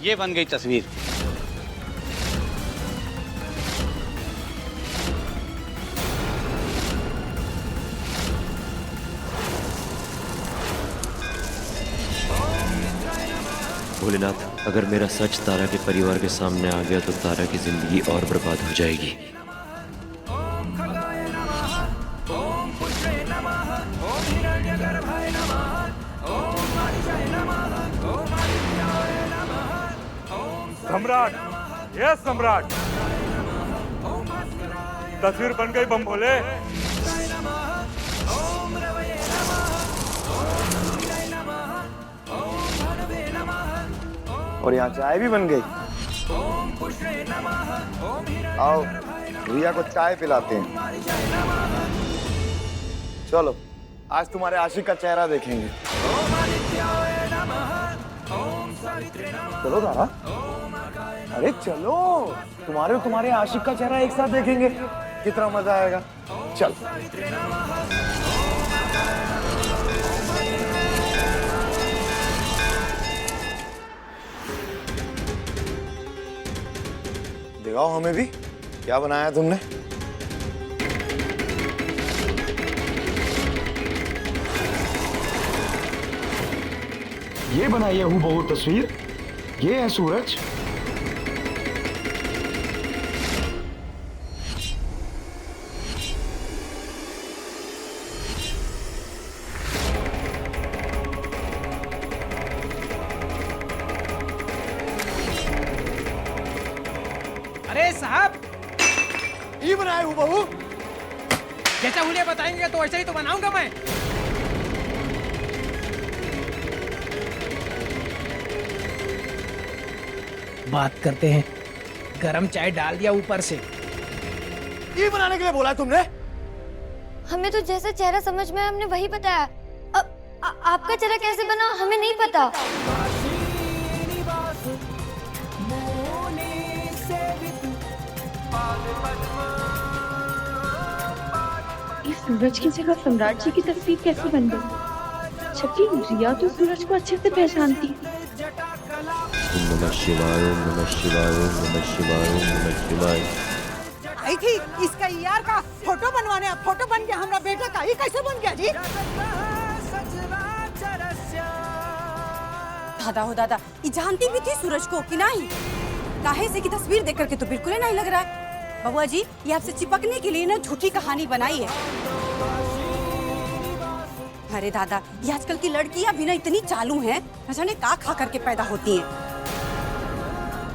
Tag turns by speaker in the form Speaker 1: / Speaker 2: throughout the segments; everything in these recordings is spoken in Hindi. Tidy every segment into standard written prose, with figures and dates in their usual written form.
Speaker 1: ये बन गई तस्वीर।
Speaker 2: भोलेनाथ, अगर मेरा सच तारा के परिवार के सामने आ गया तो तारा की जिंदगी और बर्बाद हो जाएगी।
Speaker 3: सम्राट, यस सम्राट, तस्वीर बन गई बम भोले।
Speaker 4: और यहाँ चाय भी बन गई। आओ रिया को चाय पिलाते हैं। चलो आज तुम्हारे आशिक का चेहरा देखेंगे। चलो तारा, अरे चलो, तुम्हारे आशिक का चेहरा एक साथ देखेंगे, कितना मजा आएगा। चल दिखाओ हमें भी क्या बनाया तुमने।
Speaker 5: ये बनाई है हूबहू तस्वीर। ये है सूरज।
Speaker 6: अरे साहब,
Speaker 4: ये बनाए हूबहू।
Speaker 6: जैसा उन्हें बताएंगे तो वैसे ही तो बनाऊंगा मैं। बात करते हैं। गरम चाय डाल दिया ऊपर से।
Speaker 4: ये बनाने के लिए बोला तुमने?
Speaker 7: हमें तो जैसा चेहरा समझ में आया हमने वही बताया। आपका चेहरा कैसे बना हमें नहीं पता।
Speaker 8: इस सूरज की जगह सम्राट जी की तस्वीर कैसे बन गई? जबकि रिया तो सूरज को अच्छे से पहचानती है।
Speaker 2: ओम नमः शिवाय, ओम नमः शिवाय, ओम नमः शिवाय, ओम नमः शिवाय।
Speaker 9: आई थी इसका यार का फोटो बनवाने, फोटो बन गया हमारा बेटा का। ये कैसे बन गया जी?
Speaker 10: दादा हो दादा, ये जानती भी थी सूरज को कि नहीं? काहे से की तस्वीर देख करके तो बिल्कुल ही नहीं लग रहा है। बबुआ जी, ये आपसे चिपकने के लिए ना झूठी कहानी बनाई है। अरे दादा, ये आजकल की लड़कियां भी ना इतनी चालू हैं, न जाने का खा करके पैदा होती हैं।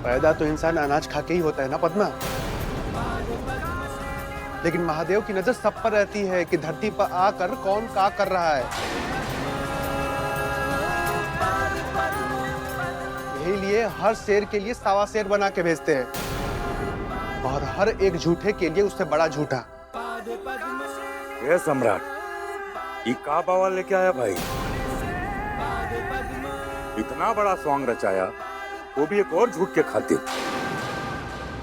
Speaker 11: पैदा तो इंसान अनाज खा के ही होता है ना पद्मा। लेकिन महादेव की नजर सब पर रहती है कि धरती पर आकर कौन का कर रहा है। यही लिए हर शेर के लिए सावा शेर बना के भेजते हैं और हर एक झूठे के लिए उससे बड़ा झूठा।
Speaker 3: ये सम्राट, ये का बावल लेके आया भाई? इतना बड़ा सॉन्ग रचाया, वो भी एक और झूठ के खातिर।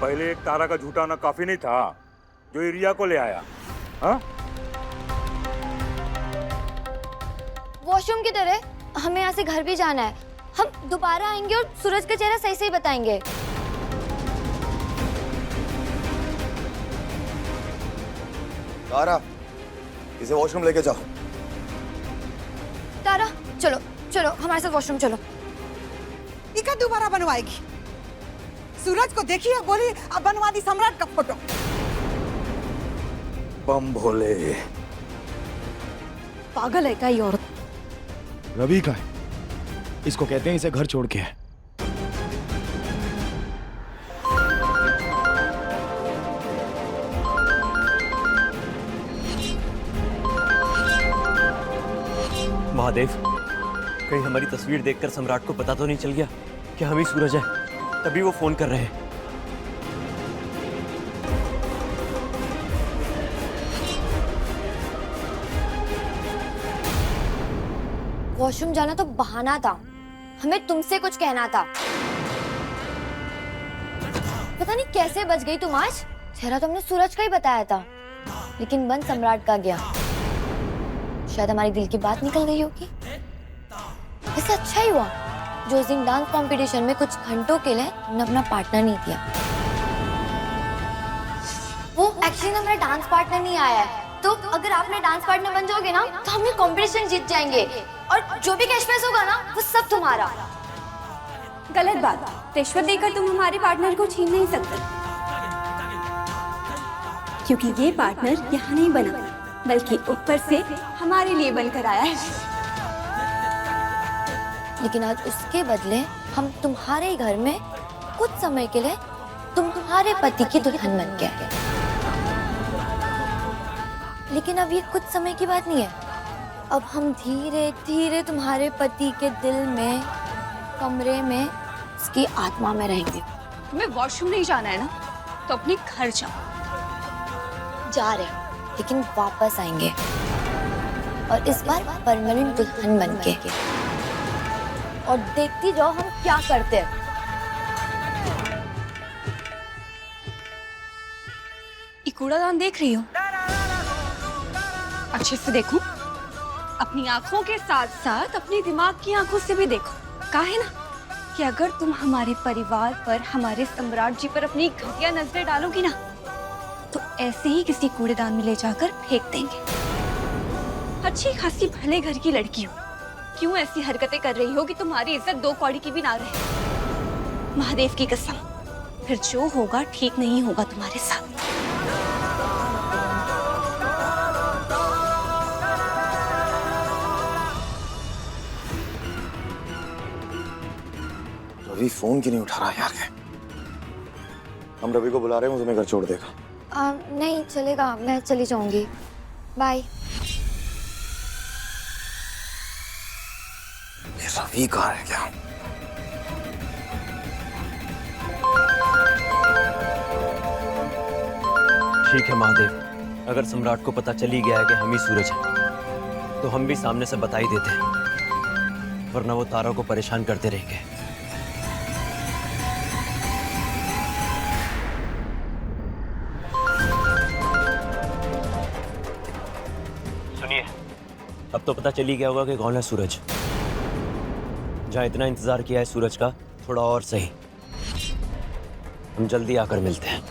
Speaker 3: पहले एक तारा का झूठा ना काफी नहीं था जो रिया को ले आया। हाँ?
Speaker 7: वॉशरूम की तरह हमें यहाँ से घर भी जाना है। हम दोबारा आएंगे और सूरज का चेहरा सही सही बताएंगे।
Speaker 4: तारा, इसे वॉशरूम लेके जाओ।
Speaker 7: तारा चलो चलो हमारे साथ वॉशरूम चलो।
Speaker 9: इका दोबारा बनवाएगी। सूरज को देखिए, बोली अब बनवा दी सम्राट का फोटो।
Speaker 3: बम भोले,
Speaker 10: पागल है क्या ये औरत?
Speaker 5: रवि का है, इसको कहते हैं इसे घर छोड़ के है।
Speaker 2: महादेव, कहीं हमारी तस्वीर देखकर सम्राट को पता तो नहीं चल गया कि हम ही सूरज है? तभी वो फोन कर रहे हैं।
Speaker 7: वॉशरूम जाना तो बहाना था, हमें तुमसे कुछ कहना था। पता नहीं कैसे बच गई तुम आज। चेहरा तो हमने सूरज का ही बताया था, लेकिन बन सम्राट का गया। शायद हमारी दिल की बात निकल गई होगी। इससे अच्छा ही हुआ, जो उस दिन डांस कंपटीशन में कुछ घंटों के लिए हमने अपना पार्टनर नहीं दिया। वो एक्चुअली ना मेरा डांस पार्टनर नहीं आया है, तो अगर आपने डांस पार्टनर बन जाओगे ना तो हम ये कंपटीशन जीत जाएंगे और जो भी कैश प्राइज होगा ना वो सब तुम्हारा।
Speaker 10: गलत बात, रिश्वत देकर तुम हमारे पार्टनर को छीन नहीं सकते, क्योंकि ये पार्टनर यहाँ नहीं बना बल्कि ऊपर से हमारे लिए बनकर आया है।
Speaker 7: लेकिन आज उसके बदले हम तुम्हारे घर में कुछ समय के लिए तुम्हारे पति की दुल्हन बन के आए। लेकिन अब ये कुछ समय की बात नहीं है, अब हम धीरे धीरे तुम्हारे पति के दिल में, कमरे में, उसकी आत्मा में रहेंगे।
Speaker 10: तुम्हें वॉशरूम नहीं जाना है ना तो अपने घर जाओ।
Speaker 7: जा रहे लेकिन वापस आएंगे और इस बार परमानेंट दुल्हन बन के। और देखती जाओ हम क्या करते हैं।
Speaker 10: ये कूड़ादान देख रही हो? अच्छे से देखो, अपनी आंखों के साथ साथ अपने दिमाग की आंखों से भी देखो। कहा है ना कि अगर तुम हमारे परिवार पर, हमारे सम्राट जी पर अपनी घटिया नजरें डालोगी ना तो ऐसे ही किसी कूड़ेदान में ले जाकर फेंक देंगे। अच्छी खासी भले घर की लड़की हो, क्यों ऐसी हरकतें कर रही हो कि तुम्हारी इज्जत 2 कौड़ी की भी ना रहे। महादेव की कसम, फिर जो होगा ठीक नहीं होगा तुम्हारे साथ।
Speaker 4: रवि फोन क्यों नहीं उठा रहा यार? हम रवि को बुला रहे हैं, वो तुम्हें घर छोड़ देगा।
Speaker 7: नहीं चलेगा, मैं चली जाऊंगी। बाय।
Speaker 4: रवि कहाँ है क्या?
Speaker 2: ठीक है महादेव, अगर सम्राट को पता चल ही गया है कि हम ही सूरज हैं, तो हम भी सामने से बता ही देते हैं, वरना वो तारा को परेशान करते रहेंगे। सुनिए, अब तो पता चल ही गया होगा कि कौन है सूरज। जहाँ इतना इंतजार किया है सूरज का, थोड़ा और सही। हम जल्दी आकर मिलते हैं।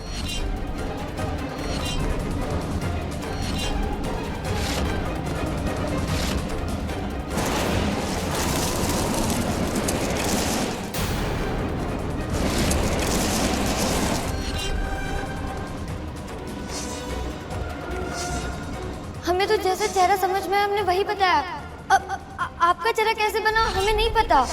Speaker 7: हमें तो जैसा चेहरा समझ में हमने वही बताया। आपका चेहरा कैसे बना हमें नहीं पता।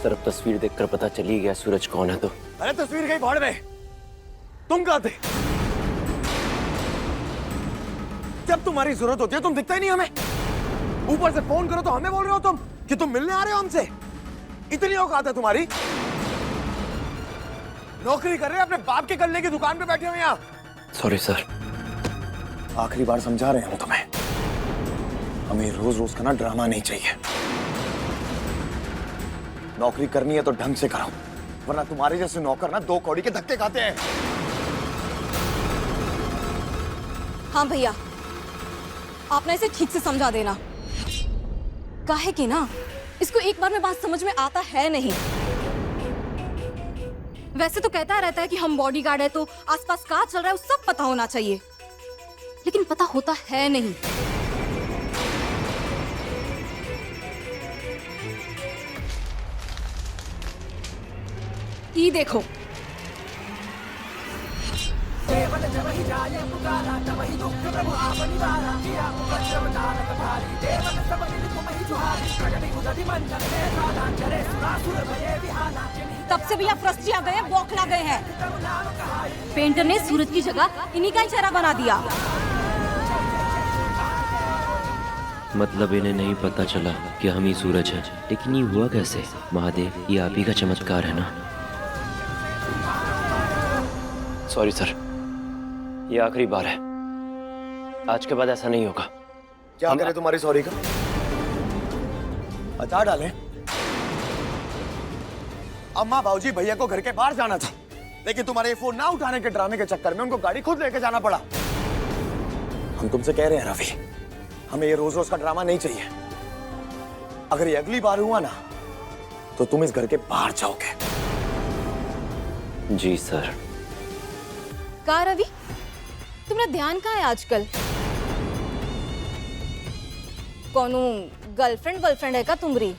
Speaker 2: सर, अब तस्वीर देखकर पता चल ही गया सूरज कौन है। तो
Speaker 4: अरे तस्वीर गई भाड़ में, तुम कहाँ थे? जब तुम्हारी जरूरत होती है तुम दिखता ही नहीं हमें। ऊपर से फोन करो तो हमें बोल रहे हो तुम कि तुम मिलने आ रहे हो हमसे। इतनी औकात है तुम्हारी? नौकरी कर रहे हैं, अपने बाप के गल्ले की दुकान पे बैठे हुए यहाँ।
Speaker 2: Sorry sir.
Speaker 4: आखिरी बार समझा रहे हैं हम तुम्हें, हमें रोज रोज का ना ड्रामा नहीं चाहिए। नौकरी करनी है तो ढंग से करो, वरना तुम्हारे जैसे नौकर ना 2 कौड़ी के धक्के खाते हैं।
Speaker 10: हाँ भैया, आप ना इसे ठीक से समझा देना। काहे कि ना इसको एक बार में बात समझ में आता है नहीं। वैसे तो कहता रहता है कि हम बॉडीगार्ड है तो आसपास क्या चल रहा है वो सब पता होना चाहिए, लेकिन पता होता है नहीं। ये देखो, तब से भी आप फ्रस्ट्री आ गए हैं, बौखला गए हैं। पेंटर ने सूरज की जगह इन्हीं का ही चेहरा बना दिया।
Speaker 2: मतलब इन्हें नहीं पता चला कि हम ही सूरज हैं, लेकिन ये हुआ कैसे? महादेव, ये आप ही का चमत्कार है ना? सॉरी सर, ये आखिरी बार है, आज के बाद ऐसा नहीं होगा।
Speaker 4: क्या करें तुम्हारी सॉरी का? हटा डालें? अम्मा बाबूजी भैया को घर के बाहर जाना था, लेकिन तुम्हारे फोन ना उठाने के ड्रामे के चक्कर में उनको गाड़ी खुद लेके जाना पड़ा। हम तुमसे कह रहे हैं रवि, हमें ये रोज रोज का ड्रामा नहीं चाहिए। अगर ये अगली बार हुआ ना तो तुम इस घर के बाहर जाओगे।
Speaker 2: जी सर।
Speaker 10: का रवि, तुम्हारा ध्यान कहाँ है आजकल? कौनो गर्लफ्रेंड है का तुम्हारी?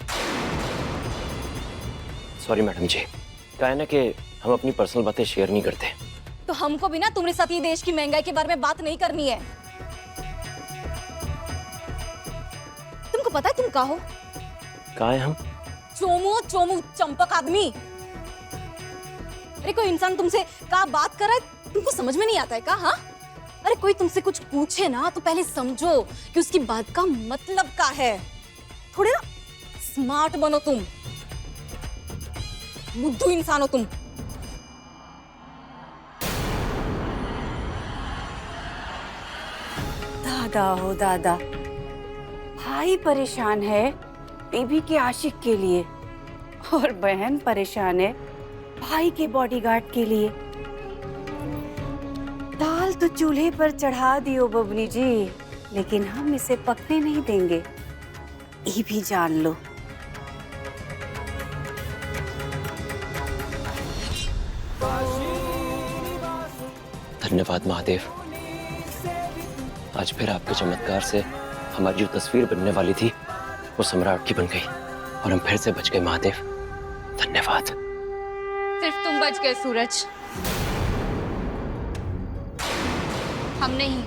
Speaker 2: सॉरी मैडम जी, क्या है ना कि हम अपनी पर्सनल बातें शेयर नहीं करते।
Speaker 10: तो हमको भी ना तुम्हारे साथ ये देश की महंगाई के बारे में बात नहीं करनी है। तुमको पता है तुम का हो?
Speaker 2: कहाँ है हम?
Speaker 10: चोमू चंपक आदमी। अरे कोई इंसान तुमसे का बात कर रहा है, तुमको समझ में नहीं आता है का? हाँ, अरे कोई तुमसे कुछ पूछे ना तो पहले समझो कि उसकी बात का मतलब क्या है। थोड़े ना स्मार्ट बनो तुम, बुद्धू इंसान हो तुम।
Speaker 1: दादा हो दादा, भाई परेशान है बीबी के आशिक के लिए, और बहन परेशान है भाई के बॉडीगार्ड के लिए। दाल तो चूल्हे पर चढ़ा दियो बबनी जी, लेकिन हम इसे पकने नहीं देंगे, ये भी जान लो।
Speaker 2: धन्यवाद महादेव, आज फिर आपके चमत्कार से हमारी जो तस्वीर बनने वाली थी वो सम्राट की बन गई और हम फिर से बच गए महादेव, धन्यवाद।
Speaker 10: सिर्फ तुम बच गए सूरज, हम नहीं।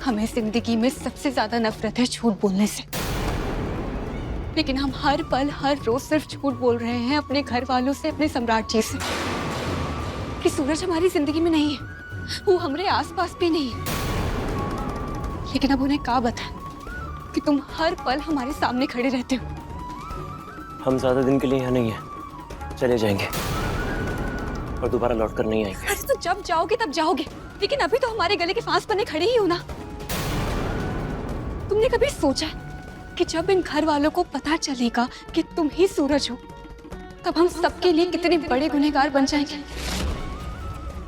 Speaker 10: हमें जिंदगी में सबसे ज्यादा नफरत है झूठ बोलने से, लेकिन हम हर पल हर रोज सिर्फ झूठ बोल रहे हैं अपने घर वालों से, अपने सम्राट जी से, कि सूरज हमारी जिंदगी में नहीं है, वो हमारे आसपास भी नहीं है। लेकिन अब उन्हें क्या बताएं कि तुम हर पल हमारे सामने खड़े रहते हो।
Speaker 2: हम ज्यादा दिन के लिए यहाँ नहीं है, चले जाएंगे और दोबारा लौट कर नहीं आएंगे।
Speaker 10: अरे तो जब जाओगे तब जाओगे, लेकिन अभी तो हमारे गले के फांस बने खड़े ही हो ना। तुमने कभी सोचा कि जब इन घर वालों को पता चलेगा कि तुम ही सूरज हो, तब हम सबके लिए कितने बड़े गुनहगार बन जाएंगे?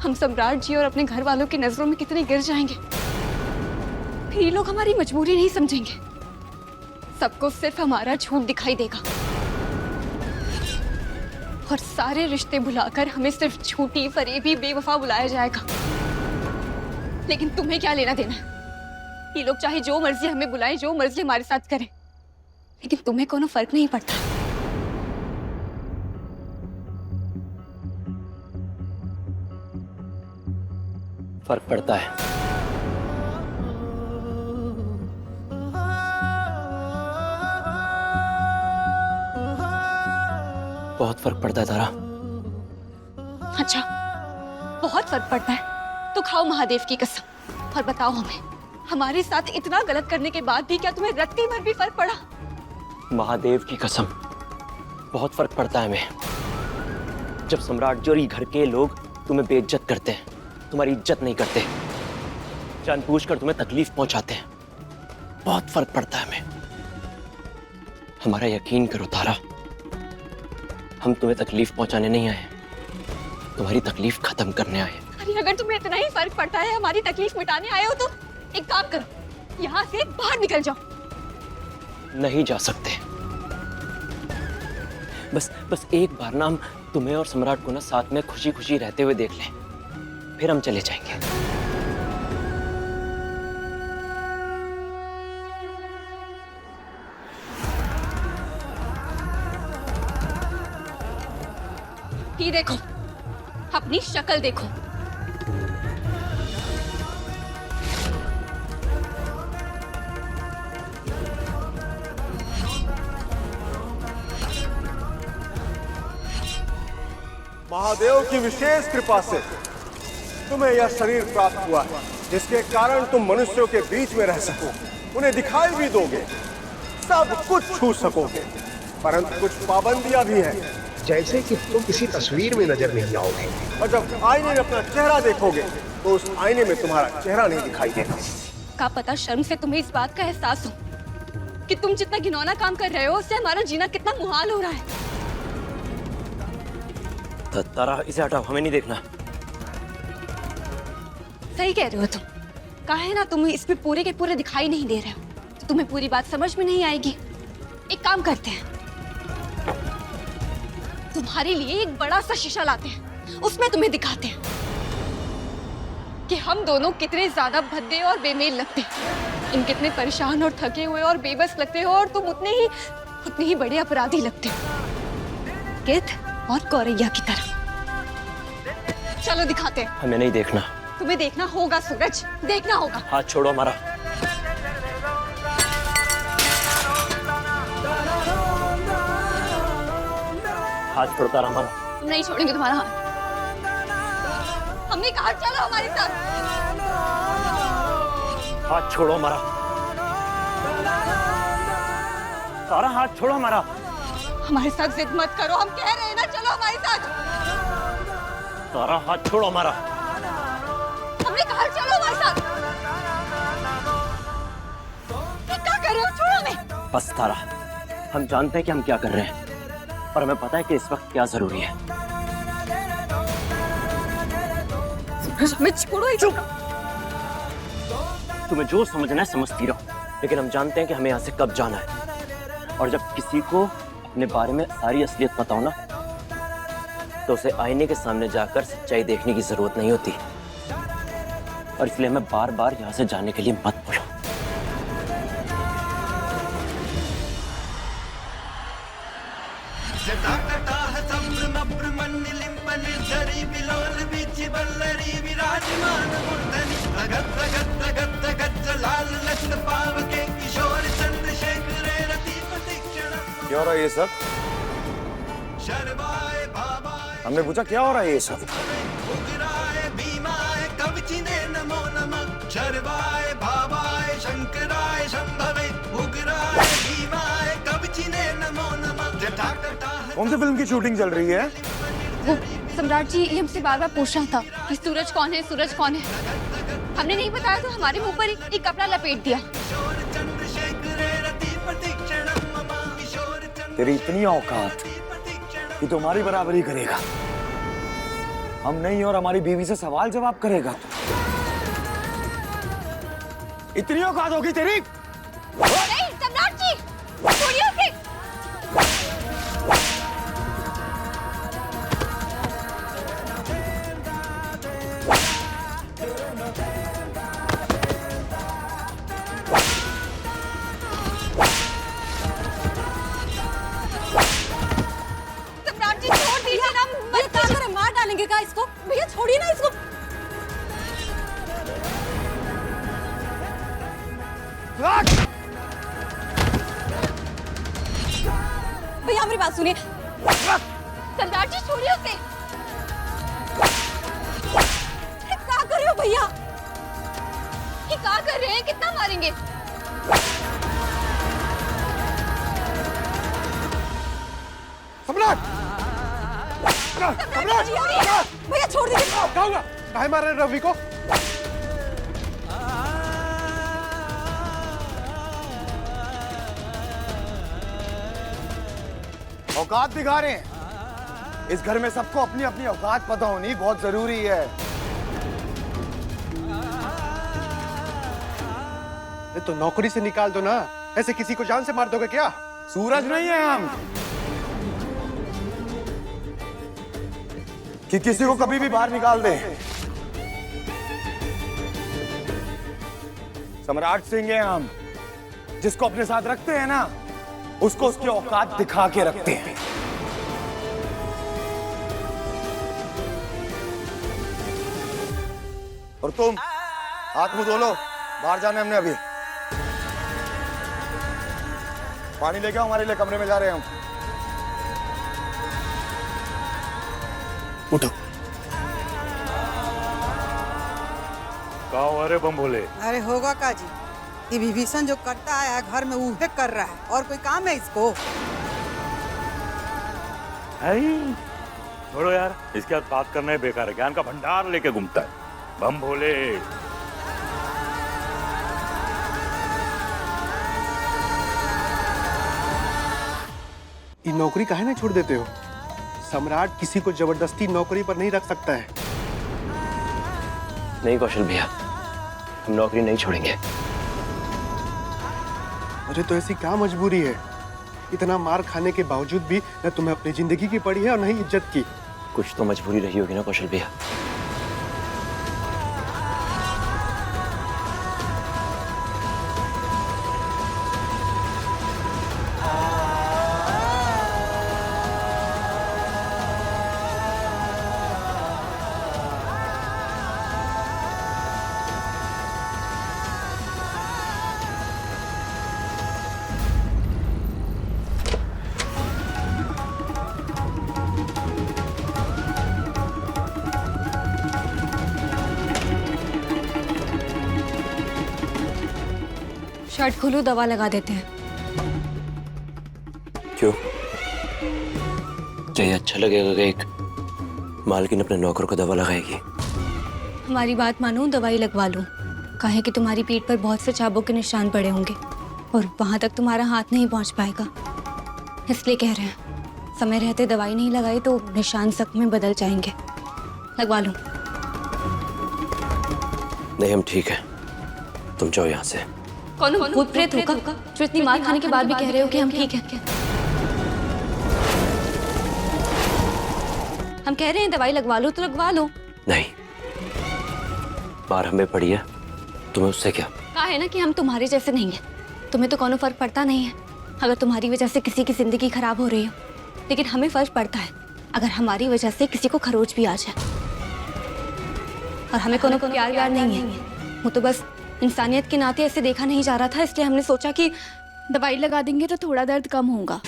Speaker 10: हम सम्राट जी और अपने घर वालों की नजरों में कितने गिर जाएंगे? फिर ये लोग हमारी मजबूरी नहीं समझेंगे, सबको सिर्फ हमारा झूठ दिखाई देगा और सारे रिश्ते भुलाकर हमें सिर्फ झूठी, फरेबी, बेवफा बुलाया जाएगा। लेकिन तुम्हें क्या लेना देना? ये लोग चाहे जो मर्जी हमें बुलाएं, जो मर्जी हमारे साथ करें, लेकिन तुम्हें कोनो फर्क नहीं पड़ता।
Speaker 2: फर्क पड़ता है। बहुत फर्क पड़ता है तारा।
Speaker 10: अच्छा, बहुत फर्क पड़ता है तो खाओ महादेव की कसम और बताओ हमें, हमारे साथ इतना गलत करने के बाद भी क्या तुम्हें रत्ती भर भी फर्क पड़ा?
Speaker 2: महादेव की कसम, बहुत फर्क पड़ता है हमें। जब सम्राट जी और ये घर के लोग तुम्हें बेइज्जत करते हैं, तुम्हारी इज्जत नहीं करते, जानबूझकर तुम्हें तकलीफ पहुंचाते हैं, बहुत फर्क पड़ता है हमें। हमारा यकीन करो तारा, हम तुम्हें तकलीफ पहुंचाने नहीं आए, तुम्हारी तकलीफ खत्म करने आए।
Speaker 10: अरे अगर तुम्हें इतना ही फर्क पड़ता है हमारी तकलीफ मिटाने आए हो तो एक काम करो, यहाँ से बाहर निकल जाओ।
Speaker 2: नहीं जा सकते। बस एक बार ना हम तुम्हें और सम्राट को ना साथ में खुशी खुशी रहते हुए देख लें, फिर हम चले जाएंगे।
Speaker 10: ये देखो, अपनी शक्ल देखो।
Speaker 11: महादेव की विशेष कृपा से तुम्हें यह शरीर प्राप्त हुआ है, जिसके कारण तुम मनुष्यों के बीच में रह सको, उन्हें दिखाई भी दोगे, सब कुछ छू सकोगे, परंतु कुछ पाबंदियां भी हैं।
Speaker 12: जैसे कि तुम किसी तस्वीर में नजर नहीं आओगे,
Speaker 11: और जब आईने में अपना चेहरा देखोगे तो उस आईने में तुम्हारा चेहरा नहीं दिखाई देगा।
Speaker 10: का पता शर्म से तुम्हें इस बात का एहसास हो कि तुम जितना घिनौना काम कर रहे हो उससे हमारा जीना कितना मुहाल हो रहा है।
Speaker 2: तारा, इसे हटाओ, हमें नहीं देखना।
Speaker 10: सही कह रहे हो तुम, कहा है ना तुम इसमें पूरे के पूरे दिखाई नहीं दे रहे हो, तो तुम्हें पूरी बात समझ में नहीं आएगी। एक काम करते हैं, तुम्हारे लिए एक बड़ा सा शीशा लाते हैं, उसमें तुम्हें दिखाते हैं कि हम दोनों कितने ज्यादा भद्दे और बेमेल लगते हैं। तुम कितने परेशान और थके हुए और बेबस लगते हो और तुम उतने ही बड़े अपराधी लगते हो, गिद्ध और गौरैया की तरह। चलो दिखाते हैं।
Speaker 2: हमें नहीं देखना।
Speaker 10: तुम्हें देखना होगा सूरज, देखना होगा।
Speaker 2: हाथ छोड़ो हमारा। हाथ छोड़ो तारा हमारा।
Speaker 10: हम नहीं छोड़ेंगे तुम्हारा हाथ। हमने कहा चलो हमारे साथ।
Speaker 2: हाथ छोड़ो हमारा। तारा हाथ छोड़ो हमारा।
Speaker 10: हमारे साथ जिद मत करो, हम कह रहे हैं ना चलो हमारे साथ।
Speaker 2: तारा हाथ छोड़ो हमारा।
Speaker 10: हमने कहा चलो हमारे साथ। क्या कर रहे हो, छोड़ो हमें।
Speaker 2: बस तारा, हम जानते हैं कि हम क्या कर रहे हैं, पर हमें पता है कि इस वक्त क्या जरूरी है।
Speaker 10: हमें छोड़ो ही।
Speaker 2: चुप। तुम्हें जो समझना है समझती रहो, लेकिन हम जानते हैं कि हमें यहाँ से कब जाना है। और जब किसी को अपने बारे में सारी असलियत पता हो ना, तो उसे आईने के सामने जाकर सच्चाई देखने की जरूरत नहीं होती। और इसलिए हमें बार बार यहाँ से जाने के लिए मत बोलो।
Speaker 4: क्या हो रहा है ये सब? हमने पूछा क्या हो रहा है ये सब? कौन सी फिल्म की शूटिंग चल रही है?
Speaker 10: वो सम्राट जी ये हमसे बार बार पूछ रहा था कि सूरज कौन है, सूरज कौन है। हमने नहीं बताया तो हमारे मुंह पर एक कपड़ा लपेट दिया।
Speaker 4: तेरी इतनी औकात कि तुम्हारी बराबरी करेगा? हम नहीं और हमारी बीवी से सवाल जवाब करेगा? इतनी औकात होगी तेरी?
Speaker 10: नहीं सम्राट जी, छोड़िए उसे। सम्राट जी छोड़ दीजिए ना, मैं क्या करें, मार डालेंगे क्या इसको? भैया छोड़िए ना इसको। भैया हमारी बात सुनिए। सरदार जी छोड़िए उसे। क्या कर रहे हो भैया? ये क्या कर रहे हैं? कितना मारेंगे?
Speaker 11: सम्राट!
Speaker 10: भैया छोड़ दीजिए।
Speaker 11: काहे मार रहे रवि को?
Speaker 4: औकात दिखा रहे हैं। इस घर में सबको अपनी अपनी औकात पता होनी बहुत जरूरी है।
Speaker 11: तो नौकरी से निकाल दो ना, ऐसे किसी को जान से मार दोगे क्या?
Speaker 4: सूरज नहीं है हम कि किसी को कभी भी बाहर निकाल दे। सम्राट सिंह हैं हम, जिसको अपने साथ रखते हैं ना, उसको उसकी औकात दिखा के रखते हैं। और तुम हाथ मुंह धो लो, बाहर जाना है हमने अभी। पानी लेके आओ, हमारे लिए कमरे में जा रहे हैं हम। उठो।
Speaker 3: कहो अरे बम भोले।
Speaker 9: अरे होगा का जी, ये विभीषण जो करता है घर में उहे कर रहा है, और कोई काम है इसको?
Speaker 3: छोड़ो यार, इसके साथ बात करना ही बेकार है। ज्ञान का भंडार लेके घूमता है बम भोले।
Speaker 11: ये नौकरी काहे ना छोड़ देते हो? सम्राट किसी को जबरदस्ती नौकरी पर नहीं रख सकता है।
Speaker 2: नहीं कौशल भैया, हम नौकरी नहीं छोड़ेंगे।
Speaker 11: अरे तो ऐसी क्या मजबूरी है? इतना मार खाने के बावजूद भी न तुम्हें अपनी जिंदगी की पड़ी है और न ही इज्जत की।
Speaker 2: कुछ तो मजबूरी रही होगी ना कौशल भैया।
Speaker 10: शर्ट खोलो, दवा लगा देते हैं।
Speaker 2: क्यों? क्या ये अच्छा लगेगा कि एक मालकिन अपने नौकर को दवा लगाएगी?
Speaker 10: हमारी बात मानो, दवाई लगवा लो। काहे कि तुम्हारी पीठ पर बहुत से चाबों के निशान पड़े होंगे और वहां तक तुम्हारा हाथ नहीं पहुंच पाएगा, इसलिए कह रहे हैं। समय रहते दवाई नहीं लगाई तो निशान सख्त में बदल जाएंगे। लगवा लो।
Speaker 2: नहीं, हम ठीक है, तुम जाओ यहाँ से।
Speaker 10: कौन भूत प्रेत होगा जो इतनी मार खाने के बाद भी कह रहे हो कि हम ठीक हैं? हम कह रहे हैं दवाई लगवा लो तो लगवा लो।
Speaker 2: नहीं, मार हमें पड़ी है, तुम्हें उससे क्या?
Speaker 10: कहा है ना कि हम तुम्हारे जैसे नहीं हैं। तुम्हें तो कोनो फर्क पड़ता नहीं है अगर तुम्हारी वजह से किसी की जिंदगी खराब हो रही हो, लेकिन हमें फर्क पड़ता है अगर हमारी वजह से किसी को खरोच भी आ जाए। और हमें कोनो प्यार व्यार नहीं है, वो तो बस इंसानियत के नाते ऐसे देखा नहीं जा रहा था, इसलिए हमने सोचा कि दवाई लगा देंगे तो थोड़ा दर्द कम होगा।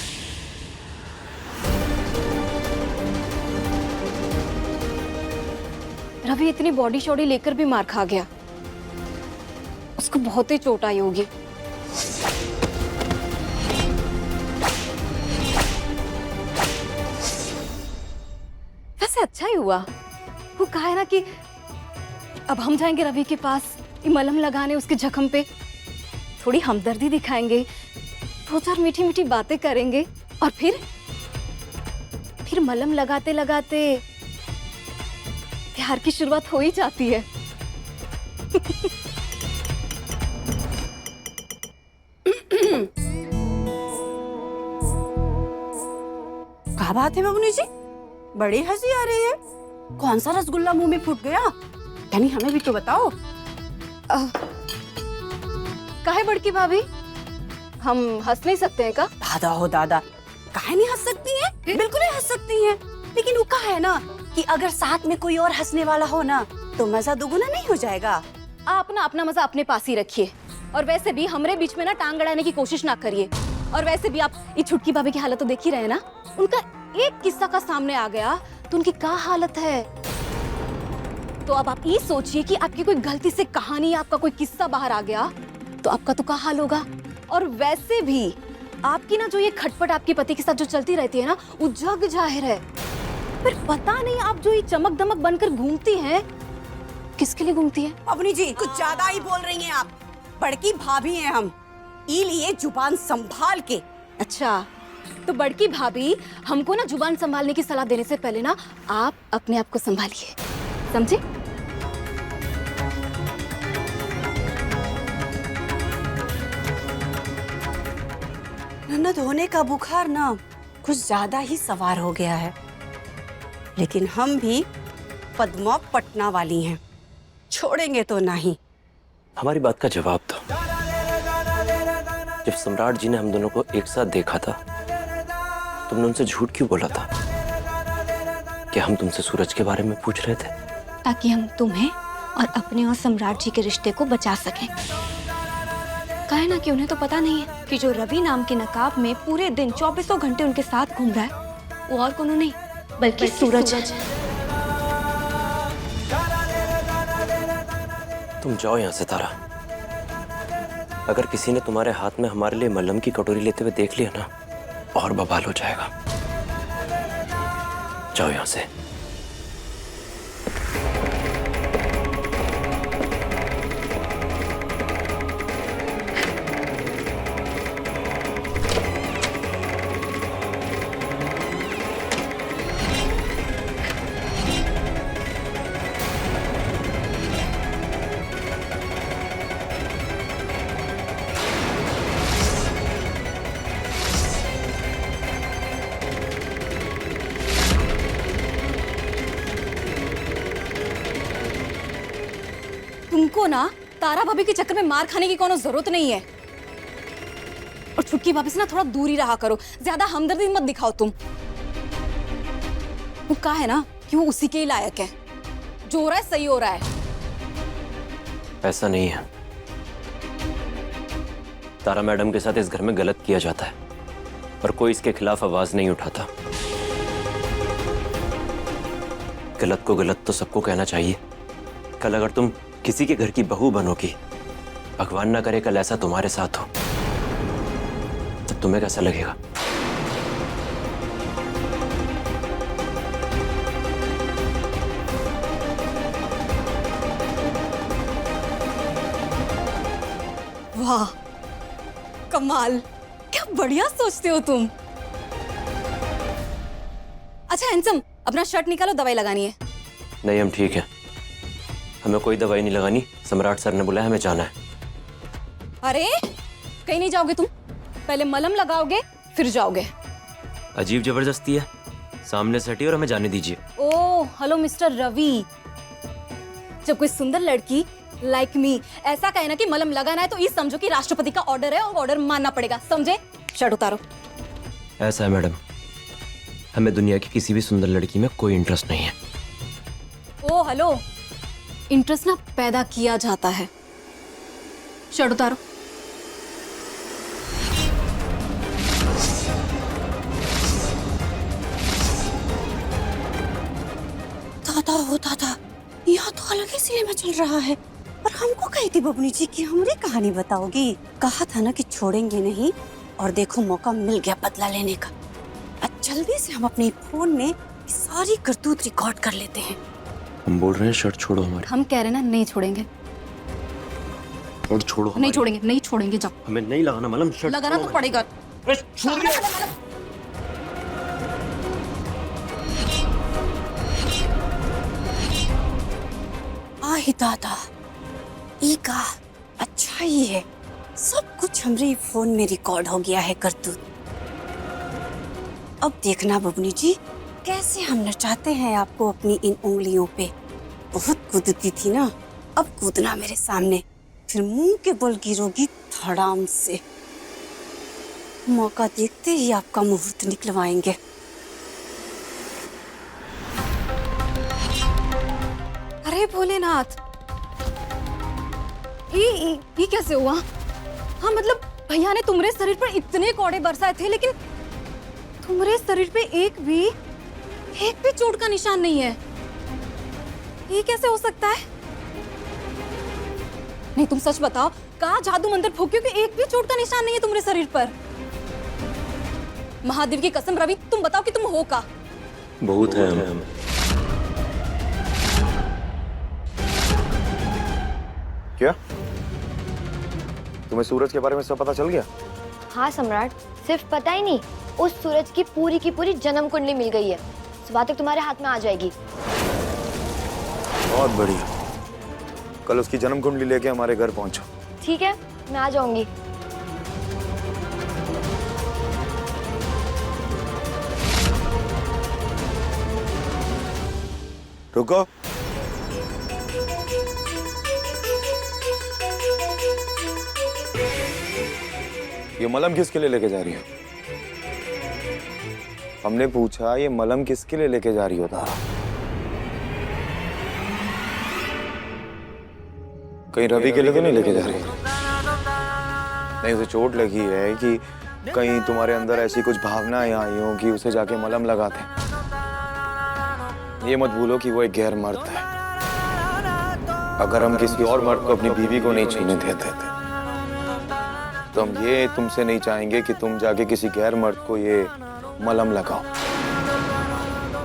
Speaker 10: रवि इतनी बॉडी शॉडी लेकर भी मार खा गया, उसको बहुत ही चोट आई होगी। वैसे अच्छा ही हुआ, वो कहा है ना कि अब हम जाएंगे रवि के पास मलहम लगाने उसके जख्म पे, थोड़ी हमदर्दी दिखाएंगे, दो चार मीठी मीठी बातें करेंगे और फिर मलहम लगाते लगाते प्यार की शुरुआत हो ही जाती है।
Speaker 1: क्या बात है बबनी जी, बड़ी हंसी आ रही है। कौन सा रसगुल्ला मुंह में फूट गया? यानी हमें भी तो बताओ।
Speaker 10: काहे बड़की भाभी, हम हंस नहीं सकते हैं का?
Speaker 1: दादा हो दादा, काहे नहीं हंस सकती हैं? बिल्कुल ही हंस सकती हैं, लेकिन वो कहा है ना कि अगर साथ में कोई और हंसने वाला हो ना तो मजा दुगुना नहीं हो जाएगा।
Speaker 10: आप ना अपना मजा अपने पास ही रखिए, और वैसे भी हमारे बीच में ना टांग अड़ाने की कोशिश ना करिए। और वैसे भी आप ये छुटकी भाभी की हालत तो देख ही रहे हैं ना, उनका एक किस्सा का सामने आ गया तो उनकी क्या हालत है। तो अब आप ये सोचिए कि आपकी कोई गलती से कहानी, आपका कोई किस्सा बाहर आ गया तो आपका तो क्या हाल होगा। और वैसे भी आपकी ना जो ये खटपट आपके पति के साथ जो चलती रहती है ना, वो जग जाहिर है। पर पता नहीं आप जो ये चमक दमक बनकर घूमती हैं, किसके लिए घूमती है?
Speaker 1: अपनी जी कुछ ज्यादा ही बोल रही हैं आप, बड़की भाभी हैं हम, इसीलिए जुबान संभाल के।
Speaker 10: अच्छा, तो बड़की भाभी, हमको ना जुबान संभालने की सलाह देने से पहले ना आप अपने आप को संभालिए, समझे?
Speaker 1: ननद होने का बुखार ना कुछ ज्यादा ही सवार हो गया है, लेकिन हम भी पद्मा पटना वाली हैं, छोड़ेंगे तो नहीं।
Speaker 2: हमारी बात का जवाब दो। जब सम्राट जी ने हम दोनों को एक साथ देखा था, तुमने उनसे झूठ क्यों बोला था कि हम तुमसे सूरज के बारे में पूछ रहे थे?
Speaker 10: ताकि हम तुम्हें और अपने और सम्राट जी के रिश्ते को बचा सकें। कहे ना कि उन्हें तो पता नहीं है कि जो रवि नाम के नकाब में पूरे दिन 24 घंटे उनके साथ घूम रहा है, वो और कोनो नहीं बल्कि सूरज है।
Speaker 2: तुम जाओ यहाँ से तारा। अगर किसी ने तुम्हारे हाथ में हमारे लिए मलहम की कटोरी लेते हुए देख लिया ना, और बवाल हो जाएगा। जाओ यहाँ से।
Speaker 10: तुमको ना तारा भाभी के चक्कर में मार खाने की कोनो जरूरत नहीं है। और छुटकी भाभी से ना थोड़ा दूरी रहा करो, ज्यादा हमदर्दी मत दिखाओ तुम। वो कहा है ना कि वो उसी के ही लायक है, जो हो रहा है सही हो रहा है।
Speaker 2: ऐसा नहीं है। तारा मैडम के साथ इस घर में गलत किया जाता है, पर कोई इसके खिलाफ आवाज नहीं उठाता। गलत को गलत तो सबको कहना चाहिए। कल अगर तुम किसी के घर की बहू बनोगी, भगवान ना करे कल ऐसा तुम्हारे साथ हो, तब तुम्हें कैसा लगेगा?
Speaker 10: वाह कमाल, क्या बढ़िया सोचते हो तुम। अच्छा हैंडसम, अपना शर्ट निकालो, दवाई लगानी है।
Speaker 2: नहीं, हम ठीक है, हमें कोई दवाई नहीं लगानी। सम्राट सर ने बुलाया, हमें जाना है।
Speaker 10: अरे कहीं नहीं जाओगे तुम, पहले मलहम लगाओगे फिर जाओगे।
Speaker 2: अजीब जबरदस्ती है। सामने से हटिए और हमें जाने दीजिए।
Speaker 10: ओह हेलो मिस्टर रवि, जब कोई सुंदर लड़की लाइक मी ऐसा कहे ना कि मलहम लगाना है, तो ये समझो कि राष्ट्रपति का ऑर्डर है और ऑर्डर मानना पड़ेगा, समझे? शर्ट उतारो।
Speaker 2: ऐसा है मैडम, हमें दुनिया की किसी भी सुंदर लड़की में कोई इंटरेस्ट नहीं है।
Speaker 10: ओह हेलो, इंटरेस्ट ना पैदा किया जाता है। शर्ट उतारो।
Speaker 1: दादा हो दादा, यहाँ तो अलग ही सिनेमा चल रहा है। और हमको कही थी बबनी जी की हमारी कहानी बताओगी। कहा था ना कि छोड़ेंगे नहीं, और देखो मौका मिल गया बदला लेने का। अब जल्दी से हम अपने फोन में सारी करतूत रिकॉर्ड कर लेते हैं।
Speaker 2: हम बोल रहे हैं शर्ट छोड़ो हमारी।
Speaker 10: हम कह रहे हैं ना नहीं छोड़ेंगे।
Speaker 2: शर्ट छोड़ो हमारी।
Speaker 10: नहीं छोड़ेंगे, नहीं छोड़ेंगे, जाओ।
Speaker 2: हमें नहीं लगाना मलहम, शर्ट
Speaker 10: लगाना तो पड़ेगा।
Speaker 1: आही दादा, ई का अच्छा ही है, सब कुछ हमरे फोन में रिकॉर्ड हो गया है करतूत। अब देखना बबनी जी कैसे हम नचाते हैं आपको अपनी इन उंगलियों पे। बहुत कूदती थी ना, अब कूदना मेरे सामने, फिर मुंह के बल गिरोगी धड़ाम से। मौका देखते ही आपका मुहूर्त निकलवाएंगे।
Speaker 10: अरे भोलेनाथ, ये कैसे हुआ? हाँ मतलब भैया ने तुम्हारे शरीर पर इतने कौड़े बरसाए थे, लेकिन तुम्हारे शरीर पे एक भी चोट का निशान नहीं है। ये कैसे हो सकता है? नहीं तुम सच बताओ, कहाँ जादू मंत्र फूंके कि एक भी चोट का निशान नहीं है तुम्हारे शरीर पर? महादेव की कसम रवि, तुम बताओ कि तुम हो का?
Speaker 2: बहुत है हम।
Speaker 4: क्या तुम्हें सूरज के बारे में सब पता चल गया?
Speaker 7: हाँ सम्राट, सिर्फ पता ही नहीं उस सूरज की पूरी जन्म कुंडली मिल गई है। सुबह तक तुम्हारे हाथ में आ जाएगी।
Speaker 4: बहुत बढ़िया। कल उसकी जन्म कुंडली लेके हमारे घर पहुंचो।
Speaker 7: ठीक है, मैं आ जाऊंगी।
Speaker 4: रुको। ये मलम किसके लिए लेके जा रही हो? हमने पूछा ये मलम किसके लिए लेके जा रही हो तारा? कहीं रवि के लिए तो नहीं लेके जा रही? नहीं, उसे चोट लगी है कि कहीं तुम्हारे अंदर ऐसी कुछ भावनाएं आई हो कि उसे जाके मलम लगाते। ये मत भूलो कि वो एक गैर मर्द है। अगर हम किसी और मर्द को अपनी बीवी को नहीं छूने देते थे तो हम ये तुमसे नहीं चाहेंगे कि तुम जाके किसी गैर मर्द को ये मलम लगाओ।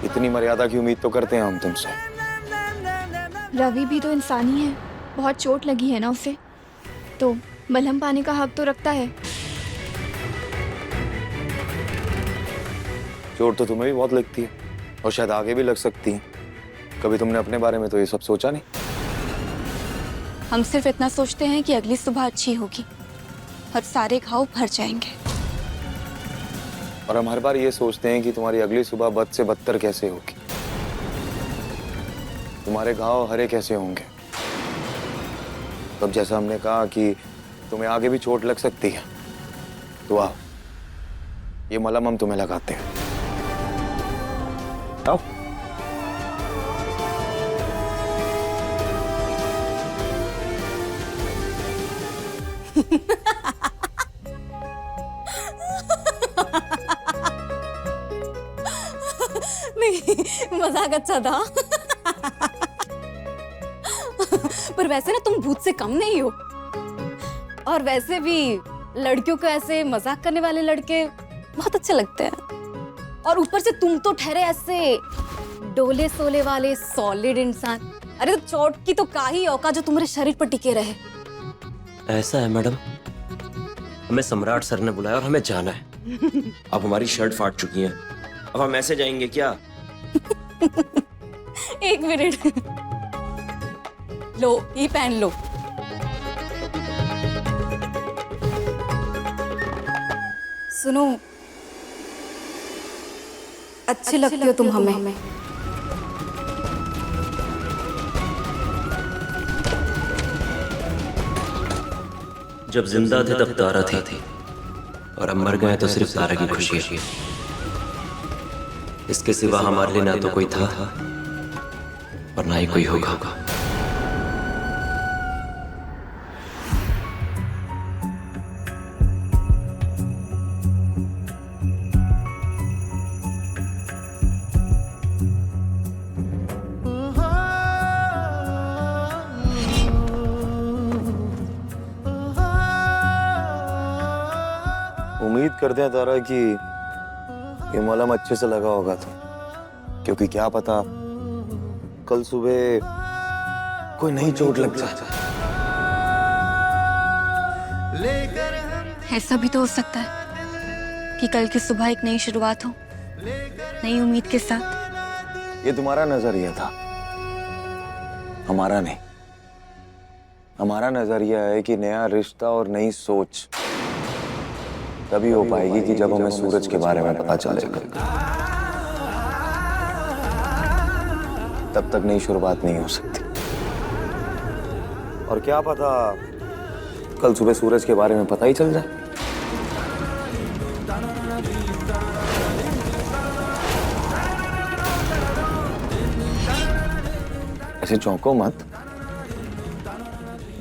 Speaker 4: इतनी मर्यादा की उम्मीद तो करते हैं हम तुमसे।
Speaker 10: रवि भी तो इंसान ही है, बहुत चोट लगी है ना उसे, तो मलहम पाने का हक तो रखता है।
Speaker 4: चोट तो तुम्हें भी बहुत लगती है और शायद आगे भी लग सकती है। कभी तुमने अपने बारे में तो ये सब सोचा नहीं?
Speaker 10: हम सिर्फ इतना सोचते हैं कि अगली सुबह अच्छी होगी और सारे घाव भर जाएंगे।
Speaker 4: और हम हर बार ये सोचते हैं कि तुम्हारी अगली सुबह बद से बदतर कैसे होगी, तुम्हारे घाव हरे कैसे होंगे। तब जैसा हमने कहा कि तुम्हें आगे भी चोट लग सकती है, तो आओ ये मलम हम तुम्हें लगाते हैं। आओ।
Speaker 1: नहीं, मजाक अच्छा था। पर वैसे ना तुम भूत से कम नहीं हो। और वैसे भी लड़कियों को ऐसे मजाक करने वाले लड़के बहुत अच्छे लगते हैं। और ऊपर से तुम तो ठहरे ऐसे डोले सोले वाले सॉलिड इंसान। अरे तो चोट की तो काहे औकात जो तुम्हारे शरीर पर टिके रहे।
Speaker 2: ऐसा है मैडम, हमें सम्राट सर ने बुलाया और हमें जाना है। अब हमारी शर्ट फाट चुकी है, अब हम ऐसे जाएंगे क्या?
Speaker 1: एक मिनट, लो ये पहन लो। सुनो, अच्छे लगते हो तुम हमें।
Speaker 2: जब जिंदा थे तब तारा थी और अब मर गए तो सिर्फ तारा की खुशी है। इसके सिवा हमारे लिए ना तो कोई था और ना ही कोई होगा।
Speaker 4: उम्मीद करते हैं तारा कि ये मलहम अच्छे से लगा होगा तो, क्योंकि क्या पता कल सुबह कोई नई चोट लग जाए।
Speaker 10: ऐसा भी तो हो सकता है कि कल की सुबह एक नई शुरुआत हो, नई उम्मीद के साथ।
Speaker 4: ये तुम्हारा नजरिया था, हमारा नहीं। हमारा नजरिया है कि नया रिश्ता और नई सोच तभी हो पाएगी कि जब हमें सूरज के बारे में पता चलेगा। तब तक नई शुरुआत नहीं हो सकती। और क्या पता कल सुबह सूरज के बारे में पता ही चल जाए। ऐसे चौंको मत,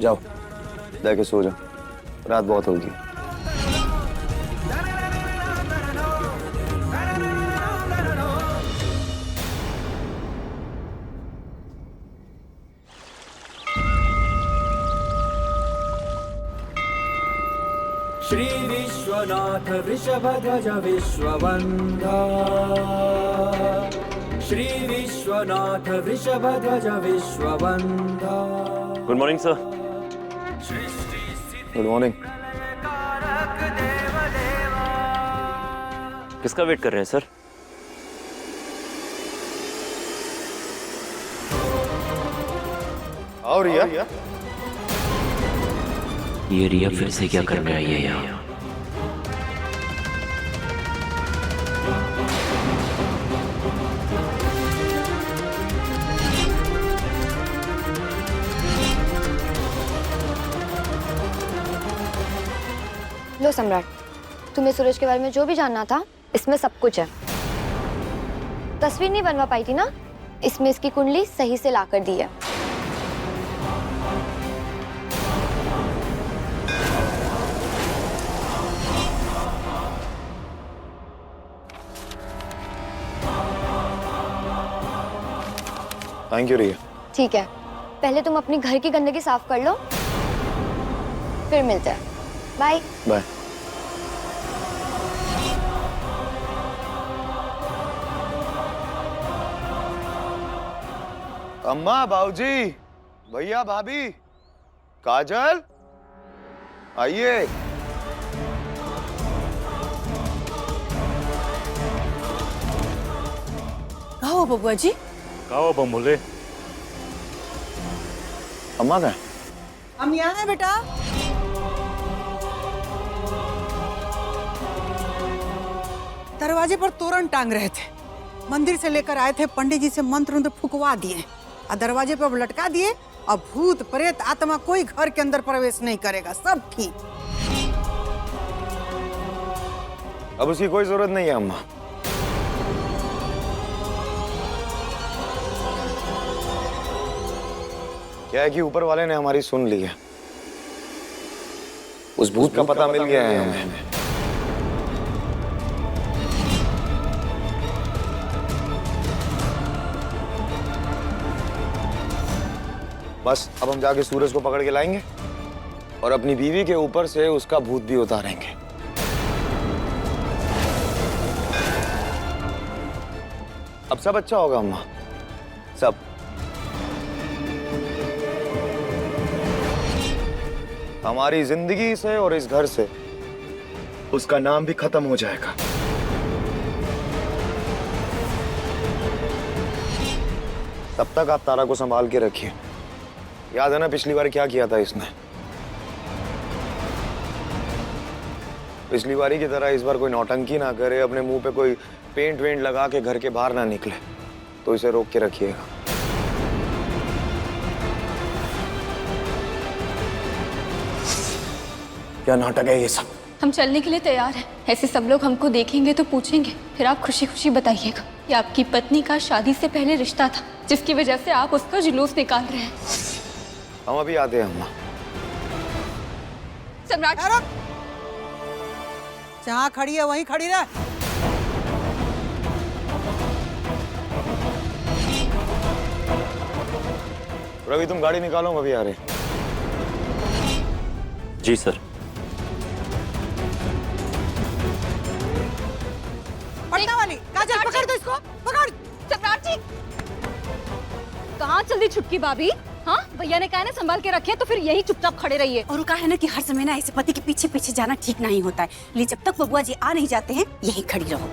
Speaker 4: जाओ जाके सो जाओ, रात बहुत होगी।
Speaker 13: श्री विश्वनाथ वृषभध्वज विश्ववंदा, श्री विश्वनाथ वृषभध्वज विश्ववंदा।
Speaker 2: Good morning sir.
Speaker 4: Good morning.
Speaker 2: किसका वेट कर रहे हैं सर?
Speaker 4: आओ रिया।
Speaker 2: ये रिया फिर से क्या करने आई है यहाँ?
Speaker 7: लो सम्राट, तुम्हें सूरज के बारे में जो भी जानना था इसमें सब कुछ है। तस्वीर नहीं बनवा पाई थी ना, इसमें इसकी कुंडली सही से लाकर दी है।
Speaker 4: थैंक यू रिया।
Speaker 7: ठीक है, पहले तुम अपनी घर की गंदगी साफ कर लो, फिर मिलते हैं। Bye
Speaker 4: bye. अम्मा, बाबूजी, भैया, भाभी, काजल, आइए।
Speaker 1: कहो बबुआ जी।
Speaker 3: कहो बमोले।
Speaker 4: अम्मा कहाँ है?
Speaker 9: हम यहाँ हैं बेटा। दरवाजे पर तोरण टांग रहे थे, मंदिर से लेकर आए थे, पंडित जी से मंत्र फुकवा दिए और दरवाजे पर लटका दिए। अब भूत प्रेत आत्मा कोई घर के अंदर प्रवेश नहीं करेगा, सब ठीक।
Speaker 4: अब उसकी कोई जरूरत नहीं है अम्मा। क्या है कि ऊपर वाले ने हमारी सुन ली है, उस भूत का पता मिल गया है हमें। बस अब हम जाके सूरज को पकड़ के लाएंगे और अपनी बीवी के ऊपर से उसका भूत भी उतारेंगे। अब सब अच्छा होगा अम्मा, सब। हमारी जिंदगी से और इस घर से उसका नाम भी खत्म हो जाएगा। तब तक आप तारा को संभाल के रखिए। याद है ना पिछली बार क्या किया था इसने? पिछली बारी की तरह इस बार कोई नौटंकी ना करे, अपने मुंह पे कोई पेंट वेंट लगा के घर के बाहर ना निकले, तो इसे रोक के रखिएगा। क्या नाटक है ये सब?
Speaker 10: हम चलने के लिए तैयार हैं। ऐसे सब लोग हमको देखेंगे तो पूछेंगे, फिर आप खुशी खुशी बताइएगा कि आपकी पत्नी का शादी से पहले रिश्ता था, जिसकी वजह से आप उसका जुलूस निकाल रहे हैं।
Speaker 4: हम अभी आते हैं अम्मा।
Speaker 10: सम्राट,
Speaker 9: जहाँ खड़ी है वहीं खड़ी रह।
Speaker 4: रवि तुम गाड़ी निकालो, हम अभी आ रहे।
Speaker 2: जी सर।
Speaker 9: पटना वाली काजल, पकड़ दो इसको, पकड़।
Speaker 10: सम्राट जी, कहाँ चल दी छुटकी भाभी? हाँ, भैया ने कहा ना संभाल के रखे, तो फिर यही चुपचाप खड़े रहिए।
Speaker 1: और कहा है ना कि हर समय ना ऐसे पति के पीछे पीछे जाना ठीक नहीं होता है, इसलिए जब तक बबुआ जी आ नहीं जाते हैं यहीं खड़ी रहो।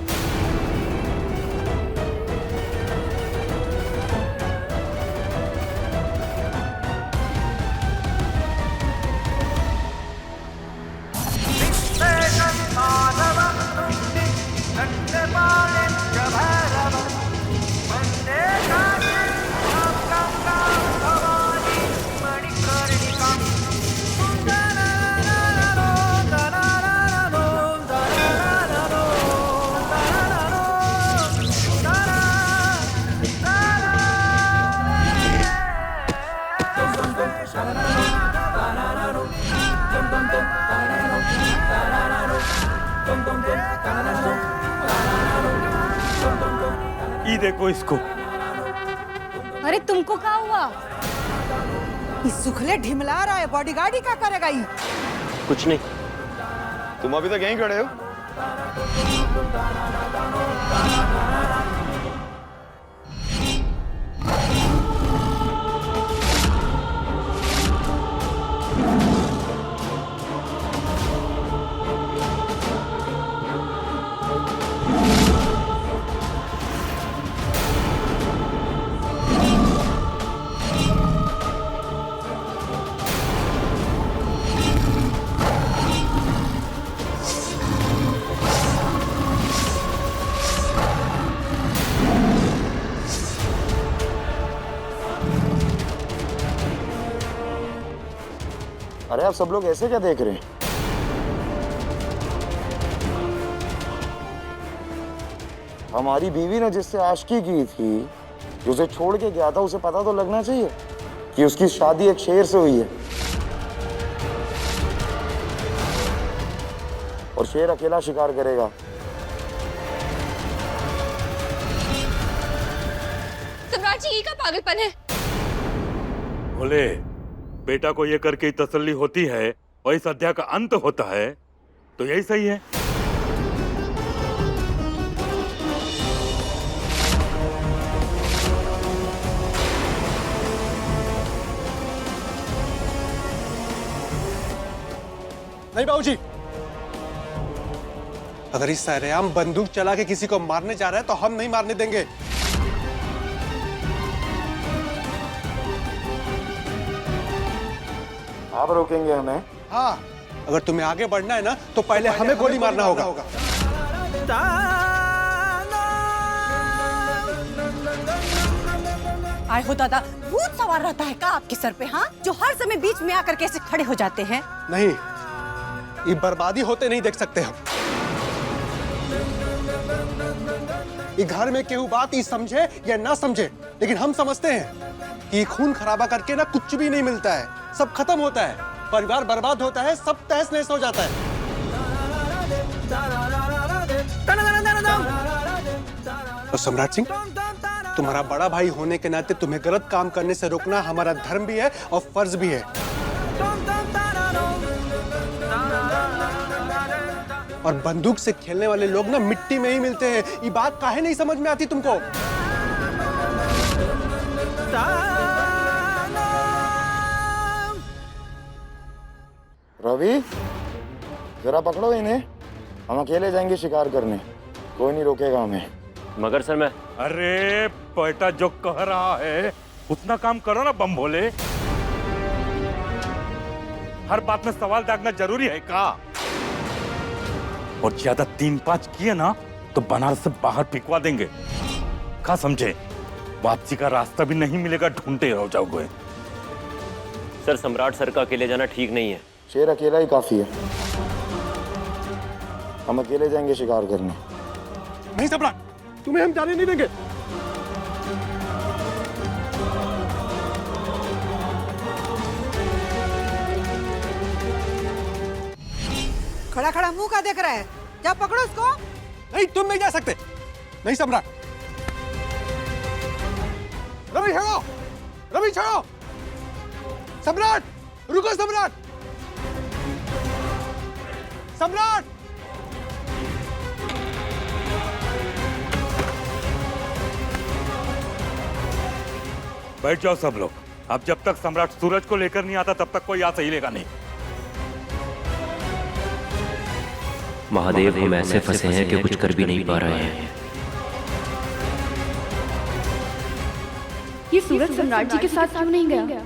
Speaker 3: ये देखो इसको।
Speaker 10: अरे तुमको क्या हुआ?
Speaker 9: इस सुखले ढिमला रहा है, बॉडीगार्ड ही क्या करेगा ये?
Speaker 2: कुछ नहीं।
Speaker 4: तुम अभी तक यहीं खड़े हो? अरे आप सब लोग ऐसे क्या देख रहे हैं? हमारी बीवी ने जिससे आशिकी की थी, जो उसे छोड़ के गया था, उसे पता तो लगना चाहिए कि उसकी शादी एक शेर से हुई है और शेर अकेला शिकार करेगा।
Speaker 10: सम्राट जी, ये का पागलपन है।
Speaker 3: बोले बेटा को ये करके ही तसल्ली होती है और इस अध्याय का अंत होता है, तो यही सही है।
Speaker 11: नहीं बाबूजी, अगर इस सरेआम बंदूक चला के किसी को मारने जा रहा है तो हम नहीं मारने देंगे।
Speaker 4: आप रोकेंगे हमें?
Speaker 11: हाँ, अगर तुम्हें आगे बढ़ना है ना तो पहले हमें गोली मारना होगा।
Speaker 9: आए हो दादा, भूत सवार रहता है का आपके सर पे? हाँ, जो हर समय बीच में आकर कैसे खड़े हो जाते हैं।
Speaker 11: नहीं, ये बर्बादी होते नहीं देख सकते हम। ये घर में केहू बात ही समझे या ना समझे, लेकिन हम समझते हैं कि खून खराबा करके ना कुछ भी नहीं मिलता है, सब खत्म होता है, परिवार बर्बाद होता है, सब तहस नहस हो जाता है। और सम्राट सिंह, तुम्हारा बड़ा भाई होने के नाते तुम्हें गलत काम करने से रोकना हमारा धर्म भी है और फर्ज भी है। और बंदूक से खेलने वाले लोग ना मिट्टी में ही मिलते हैं, ये बात काहे नहीं समझ में आती तुमको?
Speaker 4: रवि, जरा पकड़ो इन्हें, हम अकेले जाएंगे शिकार करने, कोई नहीं रोकेगा हमें।
Speaker 2: मगर सर मैं...
Speaker 3: अरे बेटा, जो कह रहा है उतना काम करो ना बम भोले। हर बात में सवाल दागना जरूरी है का? और ज्यादा 3-5 किए ना तो बनारस से बाहर फिकवा देंगे, का समझे? वापसी का रास्ता भी नहीं मिलेगा, ढूंढते रह जाओगे।
Speaker 2: सर, सम्राट सर का अकेले जाना ठीक नहीं है।
Speaker 4: शेर अकेला ही काफी है, हम अकेले जाएंगे शिकार करने।
Speaker 11: नहीं सम्राट, तुम्हें हम जाने नहीं देंगे।
Speaker 9: खड़ा खड़ा मुंह का देख रहा है, जा पकड़ो उसको।
Speaker 11: नहीं, तुम नहीं जा सकते। नहीं सम्राट। रवि छोड़ो, रवि छोड़ो। सम्राट, रुको सम्राट। सम्राट,
Speaker 3: बैठ जाओ सब लोग। अब जब तक सम्राट सूरज को लेकर नहीं आता तब तक कोई यहाँ से हिलेगा नहीं।
Speaker 2: महादेव, हम ऐसे फंसे हैं कि कुछ कर भी नहीं पा रहे हैं।
Speaker 8: ये सूरज सम्राट जी के साथ क्यों नहीं गया?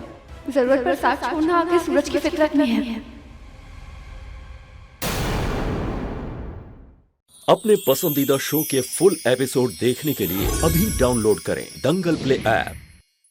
Speaker 8: जरूरत पर साथ छोड़ना आगे सूरज की फितरत में है।
Speaker 14: अपने पसंदीदा शो के फुल एपिसोड देखने के लिए अभी डाउनलोड करें दंगल प्ले ऐप।